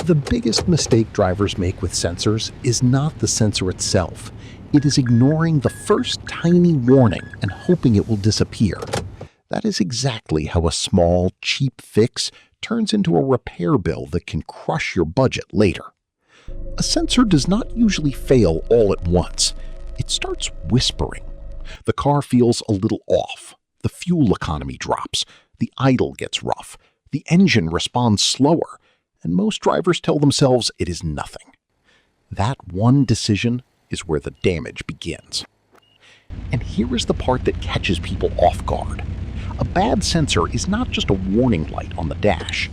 The biggest mistake drivers make with sensors is not the sensor itself. It is ignoring the first tiny warning and hoping it will disappear. That is exactly how a small, cheap fix turns into a repair bill that can crush your budget later. A sensor does not usually fail all at once. It starts whispering. The car feels a little off. The fuel economy drops. The idle gets rough. The engine responds slower. And most drivers tell themselves it is nothing. That one decision is where the damage begins. And here is the part that catches people off guard. A bad sensor is not just a warning light on the dash.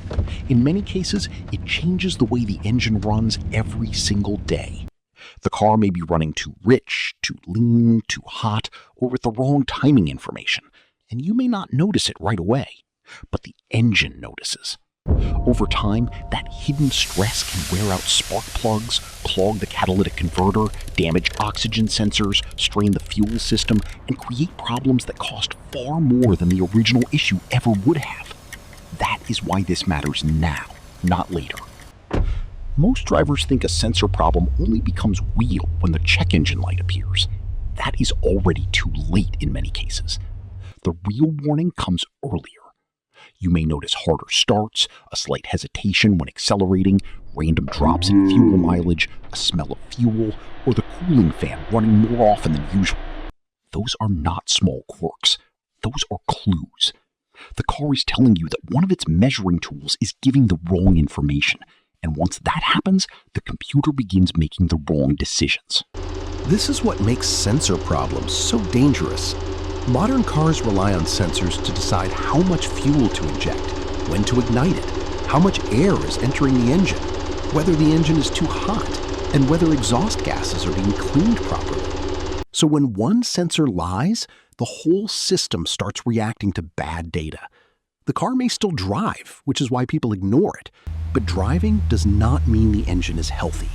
In many cases, it changes the way the engine runs every single day. The car may be running too rich, too lean, too hot, or with the wrong timing information, and you may not notice it right away. But the engine notices. Over time, that hidden stress can wear out spark plugs, clog the catalytic converter, damage oxygen sensors, strain the fuel system, and create problems that cost far more than the original issue ever would have. That is why this matters now, not later. Most drivers think a sensor problem only becomes real when the check engine light appears. That is already too late in many cases. The real warning comes earlier. You may notice harder starts, a slight hesitation when accelerating, random drops in fuel mileage, a smell of fuel, or the cooling fan running more often than usual. Those are not small quirks. Those are clues. The car is telling you that one of its measuring tools is giving the wrong information, and once that happens, the computer begins making the wrong decisions. This is what makes sensor problems so dangerous. Modern cars rely on sensors to decide how much fuel to inject, when to ignite it, how much air is entering the engine, whether the engine is too hot, and whether exhaust gases are being cleaned properly. So when one sensor lies, the whole system starts reacting to bad data. The car may still drive, which is why people ignore it, but driving does not mean the engine is healthy.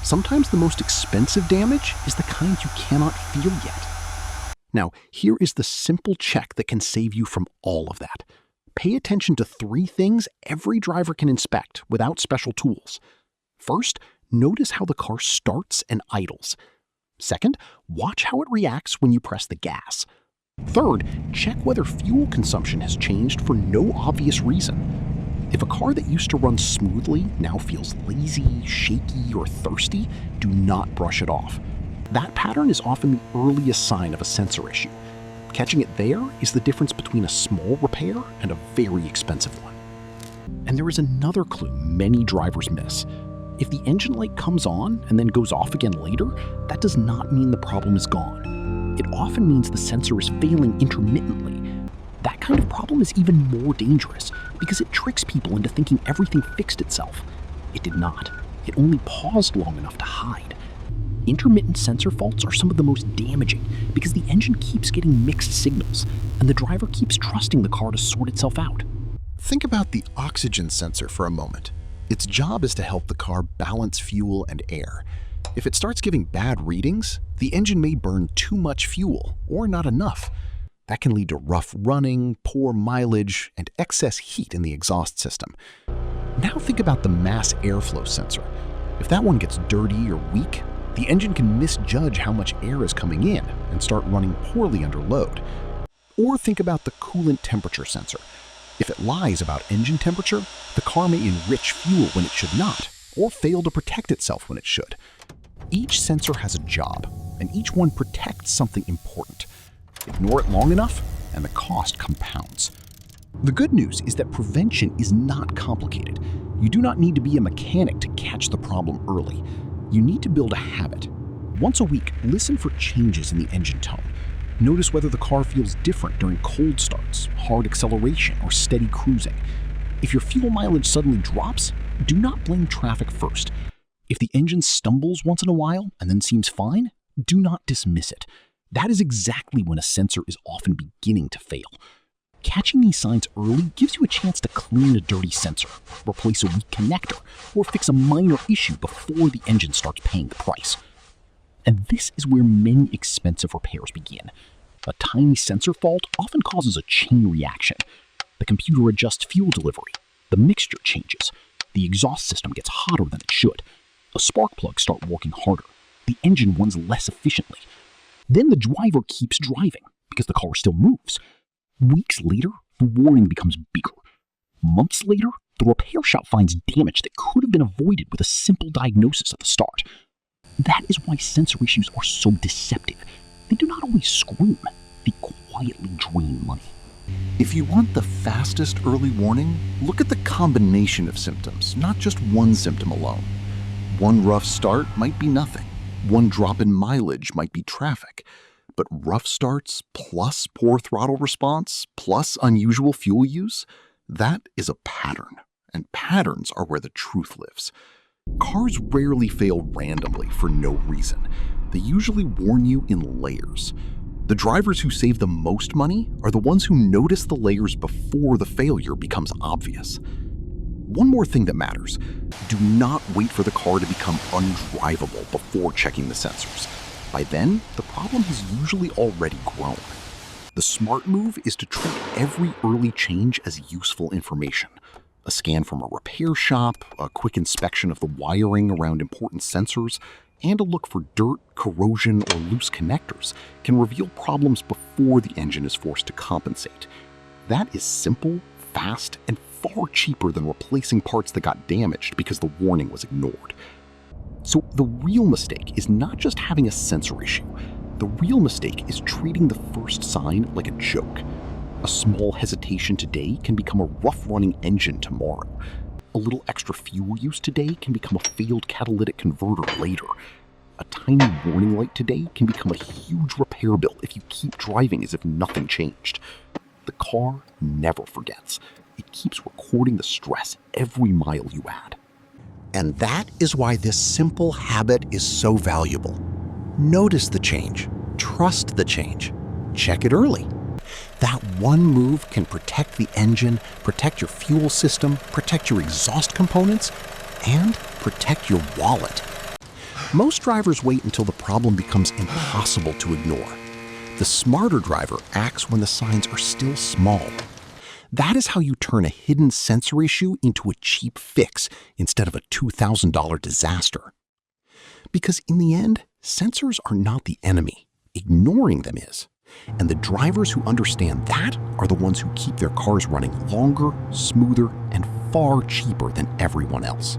Sometimes the most expensive damage is the kind you cannot feel yet. Now, here is the simple check that can save you from all of that. Pay attention to 3 things every driver can inspect without special tools. First, notice how the car starts and idles. Second, watch how it reacts when you press the gas. Third, check whether fuel consumption has changed for no obvious reason. If a car that used to run smoothly now feels lazy, shaky, or thirsty, do not brush it off. That pattern is often the earliest sign of a sensor issue. Catching it there is the difference between a small repair and a very expensive one. And there is another clue many drivers miss. If the engine light comes on and then goes off again later, that does not mean the problem is gone. It often means the sensor is failing intermittently. That kind of problem is even more dangerous because it tricks people into thinking everything fixed itself. It did not. It only paused long enough to hide. Intermittent sensor faults are some of the most damaging because the engine keeps getting mixed signals and the driver keeps trusting the car to sort itself out. Think about the oxygen sensor for a moment. Its job is to help the car balance fuel and air. If it starts giving bad readings, the engine may burn too much fuel or not enough. That can lead to rough running, poor mileage, and excess heat in the exhaust system. Now think about the mass airflow sensor. If that one gets dirty or weak, the engine can misjudge how much air is coming in and start running poorly under load. Or think about the coolant temperature sensor. If it lies about engine temperature, the car may enrich fuel when it should not, or fail to protect itself when it should. Each sensor has a job, and each one protects something important. Ignore it long enough, and the cost compounds. The good news is that prevention is not complicated. You do not need to be a mechanic to catch the problem early. You need to build a habit. Once a week, listen for changes in the engine tone. Notice whether the car feels different during cold starts, hard acceleration, or steady cruising. If your fuel mileage suddenly drops, do not blame traffic first. If the engine stumbles once in a while and then seems fine, do not dismiss it. That is exactly when a sensor is often beginning to fail. Catching these signs early gives you a chance to clean a dirty sensor, replace a weak connector, or fix a minor issue before the engine starts paying the price. And this is where many expensive repairs begin. A tiny sensor fault often causes a chain reaction. The computer adjusts fuel delivery, the mixture changes, The exhaust system gets hotter than it should. The spark plugs start working harder. The engine runs less efficiently. Then the driver keeps driving because the car still moves. Weeks later, the warning becomes bigger. Months later, the repair shop finds damage that could have been avoided with a simple diagnosis at the start. That is why sensor issues are so deceptive. They do not always scream, they quietly drain money. If you want the fastest early warning, look at the combination of symptoms, not just one symptom alone. One rough start might be nothing. One drop in mileage might be traffic. But rough starts plus poor throttle response plus unusual fuel use, that is a pattern. And patterns are where the truth lives. Cars rarely fail randomly for no reason. They usually warn you in layers. The drivers who save the most money are the ones who notice the layers before the failure becomes obvious. One more thing that matters: do not wait for the car to become undrivable before checking the sensors. By then, the problem has usually already grown. The smart move is to treat every early change as useful information. A scan from a repair shop, a quick inspection of the wiring around important sensors, and a look for dirt, corrosion, or loose connectors can reveal problems before the engine is forced to compensate. That is simple, fast, and far cheaper than replacing parts that got damaged because the warning was ignored. So the real mistake is not just having a sensor issue. The real mistake is treating the first sign like a joke. A small hesitation today can become a rough-running engine tomorrow. A little extra fuel use today can become a failed catalytic converter later. A tiny warning light today can become a huge repair bill if you keep driving as if nothing changed. The car never forgets. It keeps recording the stress every mile you add. And that is why this simple habit is so valuable. Notice the change. Trust the change. Check it early. That one move can protect the engine, protect your fuel system, protect your exhaust components, and protect your wallet. Most drivers wait until the problem becomes impossible to ignore. The smarter driver acts when the signs are still small. That is how you turn a hidden sensor issue into a cheap fix instead of a $2,000 disaster. Because in the end, sensors are not the enemy. Ignoring them is. And the drivers who understand that are the ones who keep their cars running longer, smoother, and far cheaper than everyone else.